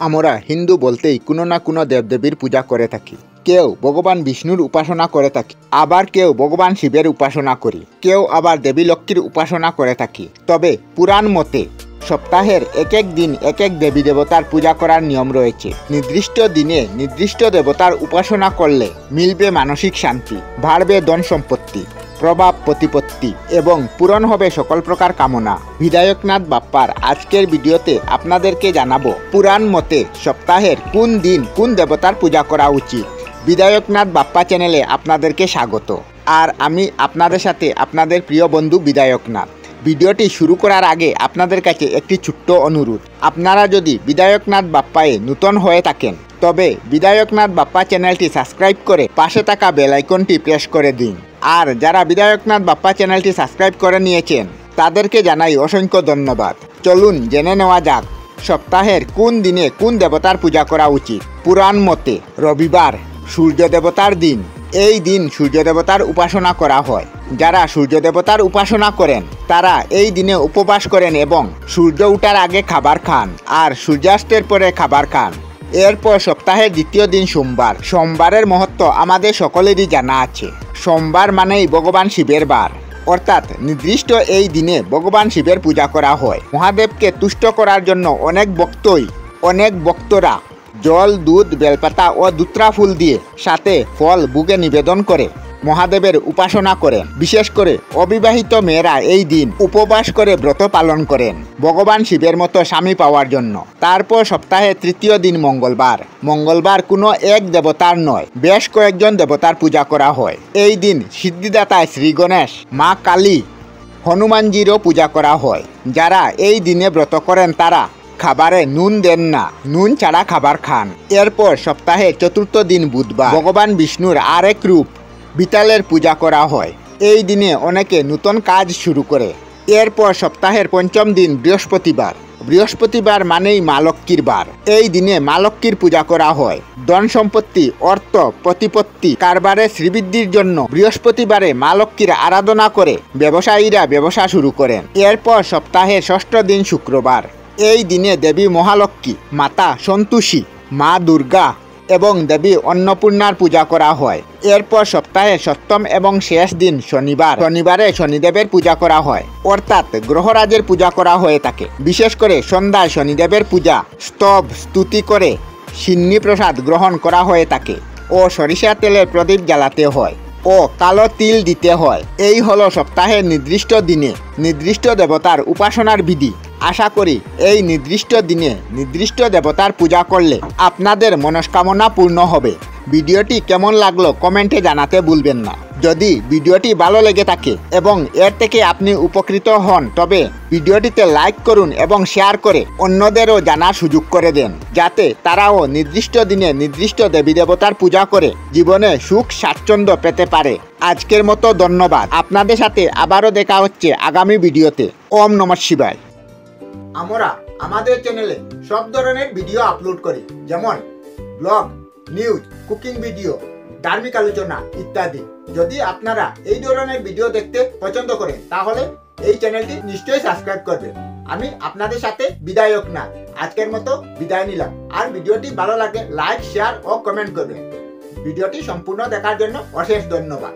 আমরা হিন্দু বলতেই কোনো না কোনো দেবদেবীর পূজা করে থাকি। কেউ ভগবান বিষ্ণুর উপাসনা করে থাকি, আবার কেউ ভগবান শিবের উপাসনা করি, কেউ আবার দেবী লক্ষ্মীর উপাসনা করে থাকি। তবে পুরাণ মতে সপ্তাহের এক এক দিন এক এক দেবী দেবতার পূজা করার নিয়ম রয়েছে। নির্দিষ্ট দিনে নির্দিষ্ট দেবতার উপাসনা করলে মিলবে মানসিক শান্তি, বাড়বে ধন সম্পত্তি, প্রভাব প্রতিপত্তি এবং পূরণ হবে সকল প্রকার কামনা। বিধায়কনাথ বাপ্পার আজকের ভিডিওতে আপনাদেরকে জানাবো পুরাণ মতে সপ্তাহের কোন দিন কোন দেবতার পূজা করা উচিত। বিধায়কনাথ বাপ্পা চ্যানেলে আপনাদেরকে স্বাগত। আর আমি আপনাদের সাথে আপনাদের প্রিয় বন্ধু বিধায়কনাথ। ভিডিওটি শুরু করার আগে আপনাদের কাছে একটি ছোট্ট অনুরোধ, আপনারা যদি বিধায়কনাথ বাপ্পায় নূতন হয়ে থাকেন তবে বিধায়কনাথ বাপ্পা চ্যানেলটি সাবস্ক্রাইব করে পাশে থাকা বেল আইকনটি প্রেস করে দিন। আর যারা বিধায়কনাথ বাপ্পা চ্যানেলটি সাবস্ক্রাইব করে নিয়েছেন তাদেরকে জানাই অসংখ্য ধন্যবাদ। চলুন জেনে নেওয়া যাক সপ্তাহের কোন দিনে কোন দেবতার পূজা করা উচিত। পুরাণ মতে রবিবার সূর্য দেবতার দিন। এই দিন সূর্য দেবতার উপাসনা করা হয়। যারা সূর্য দেবতার উপাসনা করেন তারা এই দিনে উপবাস করেন এবং সূর্য ওঠার আগে খাবার খান আর সূর্যাস্তের পরে খাবার খান। এরপর সপ্তাহের দ্বিতীয় দিন সোমবার। সোমবারের মহত্ব আমাদের সকলেরই জানা আছে। সোমবার মানেই ভগবান শিবের বার, অর্থাৎ নির্দিষ্ট এই দিনে ভগবান শিবের পূজা করা হয়। মহাদেবকে তুষ্ট করার জন্য অনেক ভক্তরা জল, দুধ, বেলপাতা ও দুত্রা ফুল দিয়ে সাথে ফল বুকে নিবেদন করে মহাদেবের উপাসনা করেন। বিশেষ করে অবিবাহিত মেয়েরা এই দিন উপবাস করে ব্রত পালন করেন ভগবান শিবের মতো স্বামী পাওয়ার জন্য। তারপর সপ্তাহের তৃতীয় দিন মঙ্গলবার কোনো এক দেবতার নয়, বেশ কয়েকজন দেবতার পূজা করা হয়। এই দিন সিদ্ধিদাতায় শ্রী গণেশ, মা কালী, হনুমানজিরও পূজা করা হয়। যারা এই দিনে ব্রত করেন তারা খাবারে নুন দেন না, নুন ছাড়া খাবার খান। এরপর সপ্তাহের চতুর্থ দিন বুধবার ভগবান বিষ্ণুর আরেক রূপ বিতালের পূজা করা হয়। এই দিনে অনেকে নতুন কাজ শুরু করে। এরপর সপ্তাহের পঞ্চম দিন বৃহস্পতিবার মানেই মা লক্ষ্মীর বার। এই দিনে মা লক্ষ্মীর পূজা করা হয়। ধন সম্পত্তি, অর্থ, প্রতিপত্তি, কারবারে শ্রীবৃদ্ধির জন্য বৃহস্পতিবারে মা লক্ষ্মীর আরাধনা করে ব্যবসায়ীরা ব্যবসা শুরু করেন। এরপর সপ্তাহের ষষ্ঠ দিন শুক্রবার। এই দিনে দেবী মহালক্ষ্মী, মাতা সন্তোষী, মা দুর্গা এবং দেবী অন্নপূর্ণার পূজা করা হয়। এরপর সপ্তাহের সপ্তম এবং শেষ দিন শনিবারে শনিদেবের পূজা করা হয়, অর্থাৎ গ্রহরাজের পূজা করা হয়ে থাকে। বিশেষ করে সন্ধ্যায় শনিদেবের পূজা, স্তুতি করে সিন্নি প্রসাদ গ্রহণ করা হয়ে থাকে ও সরিষা তেলের প্রদীপ জ্বালাতে হয় ও কালো তিল দিতে হয়। এই হলো সপ্তাহের নির্দিষ্ট দিনে নির্দিষ্ট দেবতার উপাসনার বিধি। আশা করি এই নির্দিষ্ট দিনে নির্দিষ্ট দেবতার পূজা করলে আপনাদের মনস্কামনা পূর্ণ হবে। ভিডিওটি কেমন লাগলো কমেন্টে জানাতে ভুলবেন না। যদি ভিডিওটি ভালো লেগে থাকে এবং এর থেকে আপনি উপকৃত হন তবে ভিডিওটিতে লাইক করুন এবং শেয়ার করে অন্যদেরও জানার সুযোগ করে দেন, যাতে তারাও নির্দিষ্ট দিনে নির্দিষ্ট দেবী দেবতার পূজা করে জীবনে সুখ স্বাচ্ছন্দ্য পেতে পারে। আজকের মতো ধন্যবাদ। আপনাদের সাথে আবারও দেখা হচ্ছে আগামী ভিডিওতে। ওম নমঃ শিবায়। আমরা আমাদের চ্যানেলে সব ধরনের ভিডিও আপলোড করি, যেমন ব্লগ, নিউজ, কুকিং ভিডিও, ধার্মিক আলোচনা ইত্যাদি। যদি আপনারা এই ধরনের ভিডিও দেখতে পছন্দ করেন তাহলে এই চ্যানেলটি নিশ্চয়ই সাবস্ক্রাইব করবেন। আমি আপনাদের সাথে বিধায়কনাথ আজকের মতো বিদায় নিলাম। আর ভিডিওটি ভালো লাগে লাইক, শেয়ার ও কমেন্ট করবেন। ভিডিওটি সম্পূর্ণ দেখার জন্য অশেষ ধন্যবাদ।